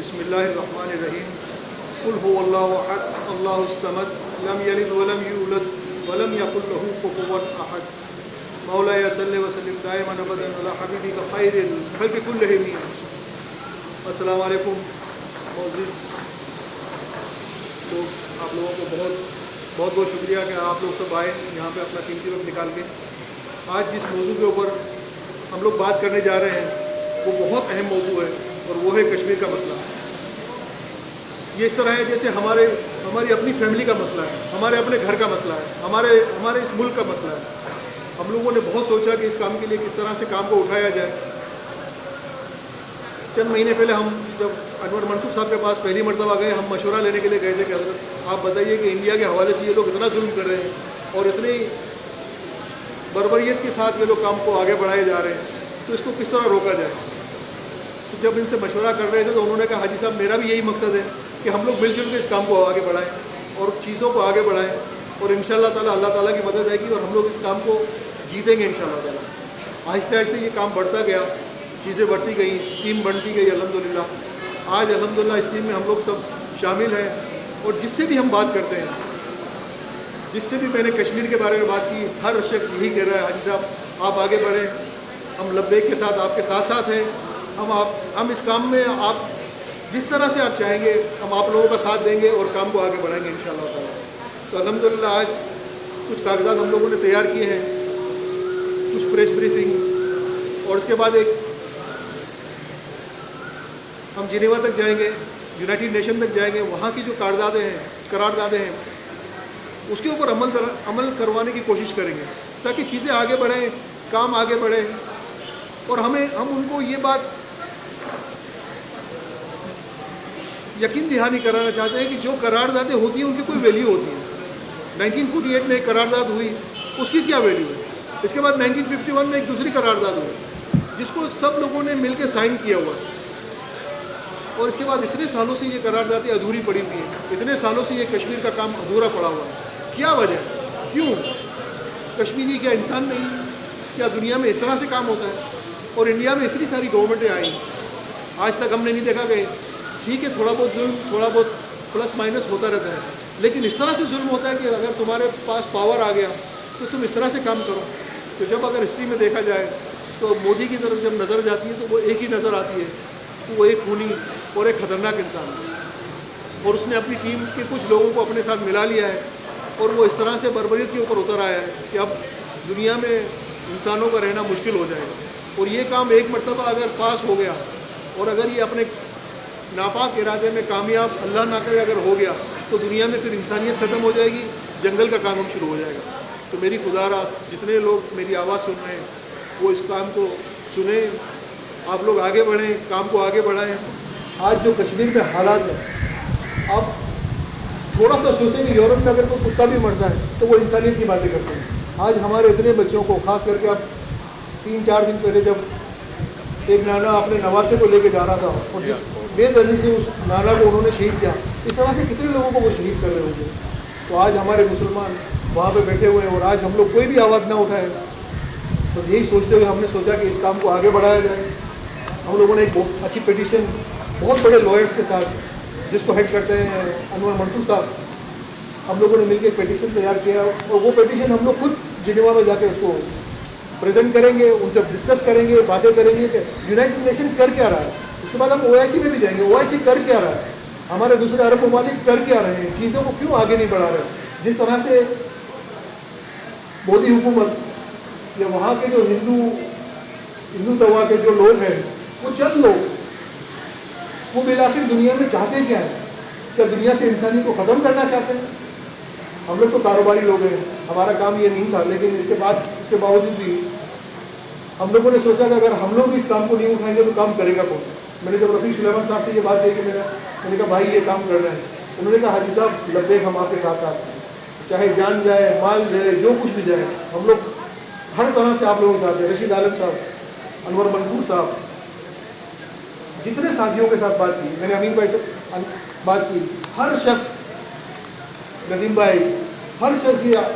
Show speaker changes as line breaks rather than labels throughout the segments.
بسم اللہ الرحمن الرحیم قل هو اللہ احد اللہ الصمد لم یلد ولم یولد ولم یکن له کفوا احد مولاي صلی وسلم دائما ابدا علی حبیبک خیر الخلق کلہم. السلام علیکم معزز لوگ, آپ لوگوں کو بہت بہت شکریہ کہ آپ لوگ سب آئے یہاں پہ اپنا قیمتی وقت نکال کے. آج جس موضوع کے اوپر ہم لوگ بات کرنے جا رہے ہیں وہ بہت اہم موضوع ہے اور وہ ہے کشمیر کا مسئلہ. یہ اس طرح ہے جیسے ہماری اپنی فیملی کا مسئلہ ہے, ہمارے اپنے گھر کا مسئلہ ہے, ہمارے اس ملک کا مسئلہ ہے. ہم لوگوں نے بہت سوچا کہ اس کام کے لیے کس طرح سے کام کو اٹھایا جائے. چند مہینے پہلے ہم جب انور منصور صاحب کے پاس پہلی مرتبہ گئے, ہم مشورہ لینے کے لیے گئے تھے کہ حضرت آپ بتائیے کہ انڈیا کے حوالے سے یہ لوگ اتنا ظلم کر رہے ہیں اور اتنی بربریت کے ساتھ یہ لوگ کام کو آگے بڑھائے جا رہے ہیں, تو اس کو کس طرح روکا جائے. تو جب ان سے مشورہ کر رہے تھے تو انہوں نے کہا حاجی صاحب میرا بھی یہی مقصد ہے کہ ہم لوگ مل جل کے اس کام کو آگے بڑھائیں اور چیزوں کو آگے بڑھائیں, اور انشاءاللہ تعالی اللہ تعالیٰ کی مدد آئے گی اور ہم لوگ اس کام کو جیتیں گے انشاءاللہ تعالیٰ. آہستہ آہستہ یہ کام بڑھتا گیا, چیزیں بڑھتی گئیں, ٹیم بنتی گئی الحمدللہ. آج الحمدللہ اس ٹیم میں ہم لوگ سب شامل ہیں, اور جس سے بھی ہم بات کرتے ہیں, جس سے بھی میں نے کشمیر کے بارے میں بات کی, ہر شخص یہی کہہ رہا ہے حاجی صاحب آپ آگے بڑھیں, ہم لبیک کے ساتھ آپ کے ساتھ ساتھ ہیں. ہم اس کام میں آپ جس طرح سے آپ چاہیں گے ہم آپ لوگوں کا ساتھ دیں گے اور کام کو آگے بڑھائیں گے انشاءاللہ تعالیٰ. تو الحمدللہ آج کچھ کاغذات ہم لوگوں نے تیار کیے ہیں, کچھ پریس بریفنگ, اور اس کے بعد ایک ہم جنیوا تک جائیں گے, یونائٹڈ نیشن تک جائیں گے, وہاں کی جو قراردادیں ہیں اس کے اوپر عمل کروانے کی کوشش کریں گے تاکہ چیزیں آگے بڑھیں, کام آگے بڑھے. اور ہم ان کو یہ بات یقین دہانی کرانا چاہتے ہیں کہ جو قراردادیں ہوتی ہیں ان کی کوئی ویلیو ہوتی ہے. 1948 میں ایک قرارداد ہوئی, اس کی کیا ویلیو ہے. اس کے بعد 1951 میں ایک دوسری قرارداد ہوئی جس کو سب لوگوں نے مل کے سائن کیا ہوا ہے, اور اس کے بعد اتنے سالوں سے یہ قراردادیں ادھوری پڑی ہوئی ہیں, اتنے سالوں سے یہ کشمیر کا کام ادھورا پڑا ہوا ہے. کیا وجہ ہے, کیوں کشمیری کیا انسان نہیں, کیا دنیا میں اس طرح سے کام ہوتا ہے. اور انڈیا میں اتنی ساری گورنمنٹیں آئیں, آج تک ہم نے نہیں دیکھا کہ ٹھیک ہے تھوڑا بہت ظلم, تھوڑا بہت پلس مائنس ہوتا رہتا ہے, لیکن اس طرح سے ظلم ہوتا ہے کہ اگر تمہارے پاس پاور آ گیا تو تم اس طرح سے کام کرو. تو جب اگر ہسٹری میں دیکھا جائے تو مودی کی طرف جب نظر جاتی ہے تو وہ ایک ہی نظر آتی ہے کہ وہ ایک خونی اور ایک خطرناک انسان ہے, اور اس نے اپنی ٹیم کے کچھ لوگوں کو اپنے ساتھ ملا لیا ہے, اور وہ اس طرح سے بربریت کے اوپر اتر آیا ہے کہ اب دنیا میں انسانوں کا رہنا مشکل ہو جائے گا. اور یہ کام ایک مرتبہ اگر پاس ہو گیا اور اگر یہ اپنے ناپاک ارادے میں کامیاب اللہ نہ کرے اگر ہو گیا تو دنیا میں پھر انسانیت ختم ہو جائے گی, جنگل کا قانون شروع ہو جائے گا. تو میری خدا را جتنے لوگ میری آواز سن رہے ہیں وہ اس کام کو سنیں, آپ لوگ آگے بڑھیں, کام کو آگے بڑھائیں. آج جو کشمیر میں حالات ہیں, آپ تھوڑا سا سوچیں کہ یورپ میں اگر کوئی کتا بھی مرتا ہے تو وہ انسانیت کی باتیں کرتے ہیں. آج ہمارے اتنے بچوں کو, خاص کر کے اب 3-4 دن پہلے جب ایک نانا اپنے نواسے کو لے کے جا رہا تھا اور جس بے دردی سے اس نانا کو انہوں نے شہید کیا, اس طرح سے کتنے لوگوں کو وہ شہید کر رہے ہوں گے. تو آج ہمارے مسلمان وہاں پہ بیٹھے ہوئے ہیں اور آج ہم لوگ کوئی بھی آواز نہ اٹھائے, بس یہی سوچتے ہوئے ہم نے سوچا کہ اس کام کو آگے بڑھایا جائے. ہم لوگوں نے ایک بہت اچھی پیٹیشن بہت بڑے لائرس کے ساتھ, جس کو ہیڈ کرتے ہیں انور منصور صاحب, ہم لوگوں نے مل کے ایک پیٹیشن تیار کیا, اور وہ پیٹیشن ہم لوگ خود جنیوا میں جا کے اس کو پریزنٹ کریں گے, ان سے ڈسکس کریں گے, باتیں کریں گے کہ یونائٹڈ نیشن کر کیا رہا ہے. اس کے بعد ہم OIC میں بھی جائیں گے, OIC کر کیا رہا ہے, ہمارے دوسرے عرب ممالک کر کیا رہے ہیں, چیزوں کو کیوں آگے نہیں بڑھا رہے. جس طرح سے مودی حکومت یا وہاں کے جو ہندو توا کے جو لوگ ہیں, وہ چند لوگ, وہ بالآخر دنیا میں چاہتے کیا ہیں, کیا دنیا سے انسانیت کو ختم کرنا چاہتے ہیں. ہم لوگ تو کاروباری لوگ ہیں, ہمارا کام یہ نہیں تھا, لیکن اس کے باوجود بھی ہم لوگوں نے سوچا کہ اگر ہم لوگ اس کام کو نہیں اٹھائیں گے تو کام کرے گا کون. میں نے جب رفیق سلیمان صاحب سے یہ بات کہی کہ میں نے کہا بھائی یہ کام کرنا ہے, انہوں نے کہا حاجی صاحب لبیک ہم آپ کے ساتھ ساتھ ہیں, چاہے جان جائے مال جائے جو کچھ بھی جائے, ہم لوگ ہر طرح سے آپ لوگوں کے ساتھ ہیں. رشید عالم صاحب, انور منصور صاحب, جتنے ساتھیوں کے ساتھ بات کی, میں نے امین بھائی سے بات کی, ہر شخص, ندیم بھائی, ہر شخص یہ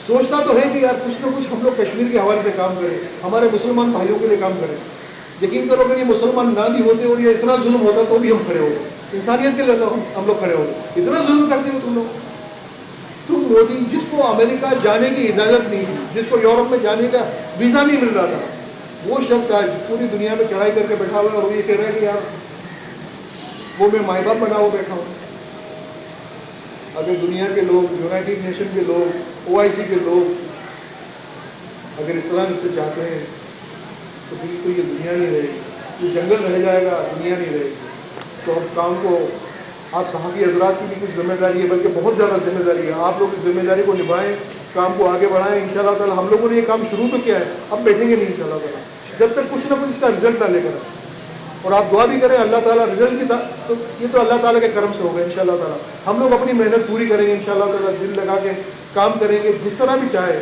سوچتا تو ہے کہ یار کچھ نہ کچھ ہم لوگ کشمیر کے حوالے سے کام کریں, ہمارے مسلمان بھائیوں کے لیے کام کریں. یقین کرو اگر یہ مسلمان نہ بھی ہوتے اور یہ اتنا ظلم ہوتا تو بھی ہم کھڑے ہوتے, انسانیت کے لیے ہم لوگ کھڑے ہوتے. اتنا ظلم کرتے ہو تم لوگ. تم مودی جس کو امریکہ جانے کی اجازت نہیں تھی, جس کو یورپ میں جانے کا ویزا نہیں مل رہا تھا, وہ شخص آج پوری دنیا میں چڑھائی کر کے بیٹھا ہوا ہے اور وہ یہ کہہ رہا ہے کہ یار وہ میں مائی باپ بنا ہوا بیٹھا ہوں. اگر دنیا کے لوگ, یونائٹیڈ نیشن کے لوگ, OIC کے لوگ اگر اس طرح سے چاہتے ہیں تو پھر تو یہ دنیا نہیں رہے گی, یہ جنگل رہ جائے گا, دنیا نہیں رہے گی. تو اب کام کو آپ صحافی حضرات کی بھی کچھ ذمہ داری ہے, بلکہ بہت زیادہ ذمہ داری ہے. آپ لوگ اس ذمہ داری کو نبھائیں, کام کو آگے بڑھائیں. انشاءاللہ تعالی ہم لوگوں نے یہ کام شروع تو کیا ہے, اب بیٹھیں گے نہیں انشاءاللہ تعالی جب تک کچھ نہ کچھ اس کا رزلٹ نہ لے کر. اور آپ دعا بھی کریں اللہ تعالیٰ رزلٹ کی تو یہ تو اللہ تعالیٰ کے کرم سے ہوگا انشاءاللہ تعالیٰ. ہم لوگ اپنی محنت پوری کریں گے انشاءاللہ تعالیٰ, دل لگا کے کام کریں گے جس طرح بھی چاہے.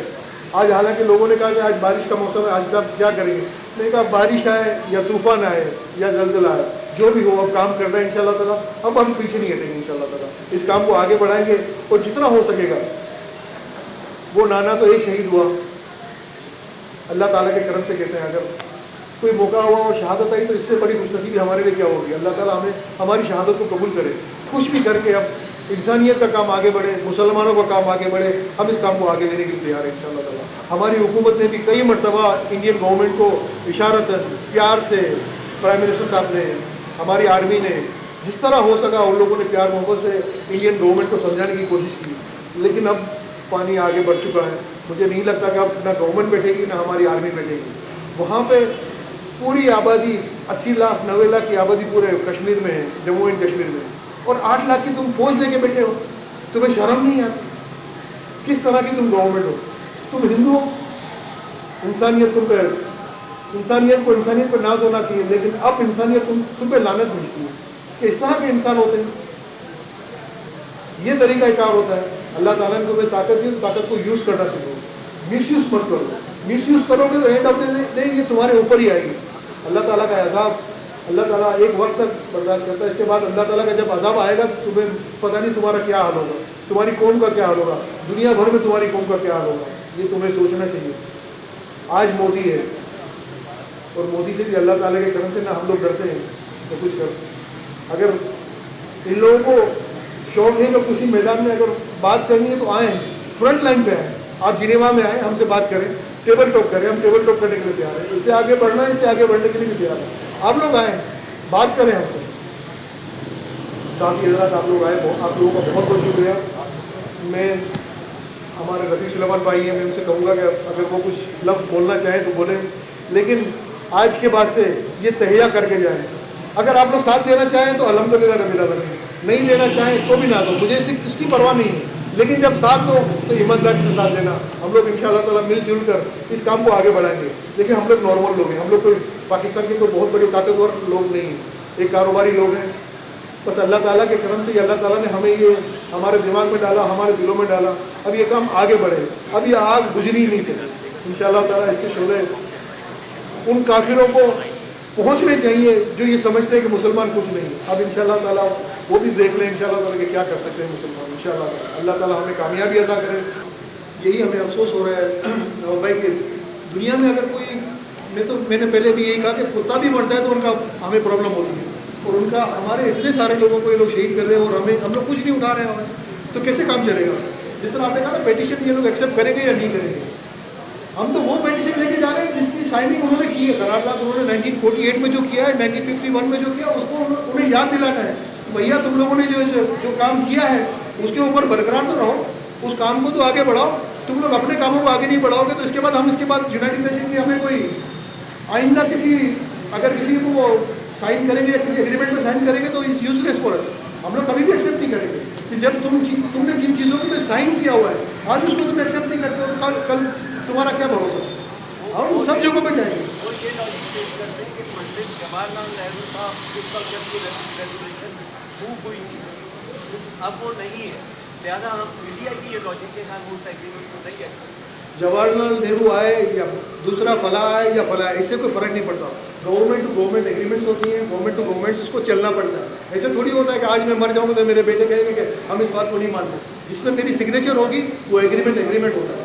آج حالانکہ لوگوں نے کہا کہ آج بارش کا موسم ہے, آج صاحب کیا کریں گے, میں نے کہا بارش آئے یا طوفان آئے یا زلزلہ آئے, جو بھی ہو اب کام کر رہے ہیں انشاءاللہ تعالیٰ. اب ہم پیچھے نہیں ہٹیں گے انشاءاللہ تعالیٰ, اس کام کو آگے بڑھائیں گے اور جتنا ہو سکے گا. وہ نانا تو ایک شہید ہوا, اللہ تعالیٰ کے کرم سے کہتے ہیں اگر کوئی موقع ہوا اور شہادت آئی تو اس سے بڑی خوش نصیبی ہمارے لیے کیا ہوگی. اللہ تعالیٰ ہمیں ہماری شہادت کو قبول کرے. کچھ بھی کر کے اب انسانیت کا کام آگے بڑھے, مسلمانوں کا کام آگے بڑھے, ہم اس کام کو آگے لینے کے لیے تیار ہیں انشاءاللہ تعالیٰ. ہماری حکومت نے بھی کئی مرتبہ انڈین گورنمنٹ کو اشارتاً پیار سے, پرائم منسٹر صاحب نے, ہماری آرمی نے جس طرح ہو سکا ان لوگوں نے پیار محبت سے انڈین گورنمنٹ کو سمجھانے کی کوشش کی. لیکن اب پانی آگے بڑھ چکا ہے. مجھے نہیں لگتا کہ اب نہ گورنمنٹ بیٹھے گی نہ ہماری آرمی بیٹھے گی. وہاں پہ پوری آبادی 80 لاکھ 90 لاکھ کی آبادی پورے کشمیر میں ہے, جموں اینڈ کشمیر میں, اور 8 لاکھ کی تم فوج لے کے بیٹھے ہو. تمہیں شرم نہیں آتی؟ کس طرح کی تم گورنمنٹ ہو؟ تم ہندو ہو, انسانیت تم پہ, انسانیت پہ ناز ہونا چاہیے, لیکن اب انسانیت تم پہ لعنت بھیجتی ہے کہ اس طرح کے انسان ہوتے ہیں. یہ طریقہ کار ہوتا ہے. اللہ تعالیٰ نے تمہیں طاقت دی تو طاقت کو یوز کرنا سیکھو, مس یوز مت کرو. مس یوز کرو گے تو اینڈ آف دا ڈے یہ تمہارے اوپر ہی آئے گی. اللہ تعالیٰ کا عذاب اللہ تعالیٰ ایک وقت تک برداشت کرتا ہے, اس کے بعد اللہ تعالیٰ کا جب عذاب آئے گا تمہیں پتہ نہیں تمہارا کیا حال ہوگا, تمہاری قوم کا کیا حال ہوگا, دنیا بھر میں تمہاری قوم کا کیا حال ہوگا. یہ تمہیں سوچنا چاہیے. آج مودی ہے اور مودی سے بھی اللہ تعالیٰ کے کرم سے نہ ہم لوگ ڈرتے ہیں تو کچھ کر. اگر ان لوگوں کو شوق ہے کہ کسی میدان میں اگر بات کرنی ہے تو آئیں, فرنٹ لائن پہ آئیں. آپ جنیوا میں آئیں, ہم سے بات کریں, ٹیبل ٹاک کریں. ہم ٹیبل ٹاک کرنے کے لیے تیار ہیں. اس سے آگے بڑھنا ہے, اس سے آگے بڑھنے کے لیے بھی تیار ہیں. آپ لوگ آئیں, بات کریں ہم سے. صحافی حضرات آپ لوگ آئے, آپ لوگوں کا بہت بہت شکریہ. میں ہمارے رفیع سلیمان بھائی ہیں, میں ان سے کہوں گا کہ اگر وہ کچھ لفظ بولنا چاہیں تو بولیں, لیکن آج کے بعد سے یہ تہیہ کر کے جائیں. اگر آپ لوگ ساتھ دینا چاہیں تو الحمدللہ رب العالمین, نہیں دینا چاہیں تو بھی نہ دو, مجھے اس کی پرواہ نہیں ہے. لیکن جب ساتھ دو تو ایمانداری سے ساتھ دینا. ہم لوگ انشاءاللہ تعالیٰ مل جل کر اس کام کو آگے بڑھائیں گے. دیکھیں ہم لوگ نارمل لوگ ہیں, ہم لوگ کوئی پاکستان کے کوئی بہت بڑے طاقتور لوگ نہیں ہیں, ایک کاروباری لوگ ہیں. بس اللہ تعالیٰ کے کرم سے اللہ تعالیٰ نے ہمیں یہ ہمارے دماغ میں ڈالا, ہمارے دلوں میں ڈالا. اب یہ کام آگے بڑھے, اب یہ آگ بجھنی ہی نہیں چاہیے. انشاءاللہ تعالیٰ اس کے شعلے ان کافروں کو پہنچنے چاہیے جو یہ سمجھتے ہیں کہ مسلمان کچھ نہیں. اب انشاءاللہ تعالیٰ وہ بھی دیکھ لیں انشاءاللہ تعالیٰ کہ کیا کر سکتے ہیں مسلمان. انشاءاللہ تعالیٰ اللہ تعالیٰ ہمیں کامیابی عطا کرے. یہی ہمیں افسوس ہو رہا ہے بھائی کہ دنیا میں اگر کوئی, میں نے پہلے بھی یہی کہا کہ کتا بھی مرتا ہے تو ان کا ہمیں پرابلم ہوتی ہے, اور ان کا ہمارے اتنے سارے لوگوں کو یہ لوگ شہید کر رہے ہیں اور ہم لوگ کچھ نہیں اٹھا رہے ہیں وہاں سے, تو کیسے کام چلے گا؟ جس طرح آپ نے کہا نا پیٹیشن یہ لوگ ایکسیپٹ کریں گے یا نہیں کریں گے. ہم تو وہ پیٹیشن لے کے جا رہے ہیں جس کی سائننگ انہوں نے کی ہے, قرارداد انہوں نے 1948 میں جو کیا ہے, 1951 میں جو کیا, اس کو انہیں یاد دلانا ہے. بھیا تم لوگوں نے جو کام کیا ہے اس کے اوپر برقرار تو رہو, اس کام کو تو آگے بڑھاؤ. تم لوگ اپنے کاموں کو آگے نہیں بڑھاؤ گے تو اس کے بعد ہم اس کے بعد یونائٹڈ نیشن کی ہمیں کوئی آئندہ اگر کسی کو وہ سائن کریں گے یا کسی ایگریمنٹ میں سائن کریں گے تو از یوز لیس فار اس. ہم لوگ کبھی بھی ایکسیپٹ نہیں کریں گے کہ جب تم نے جن چیزوں کو سائن کیا ہوا ہے آج اس کو تم ایکسیپٹ نہیں کرتے ہو, کل تمہارا کیا بھروسہ. ہم سب جگہوں پہ جائیں گے.
اب وہ نہیں ہے, لہٰذا ہم انڈیا کی یہ لاجک کے ساتھ اس ایگریمنٹ کو نہیں ہے.
جواہر لال نہرو آئے یا دوسرا فلاں آئے یا فلاں, اس سے کوئی فرق نہیں پڑتا. گورنمنٹ ٹو گورنمنٹ ایگریمنٹس ہوتی ہیں, گورنمنٹ ٹو گورنمنٹس اس کو چلنا پڑتا ہے. ایسے تھوڑی ہوتا ہے کہ آج میں مر جاؤں گا تو میرے بیٹے کہیں گے کہ ہم اس بات کو نہیں مانتے. جس میں میری سگنیچر ہوگی وہ ایگریمنٹ ہوتا ہے.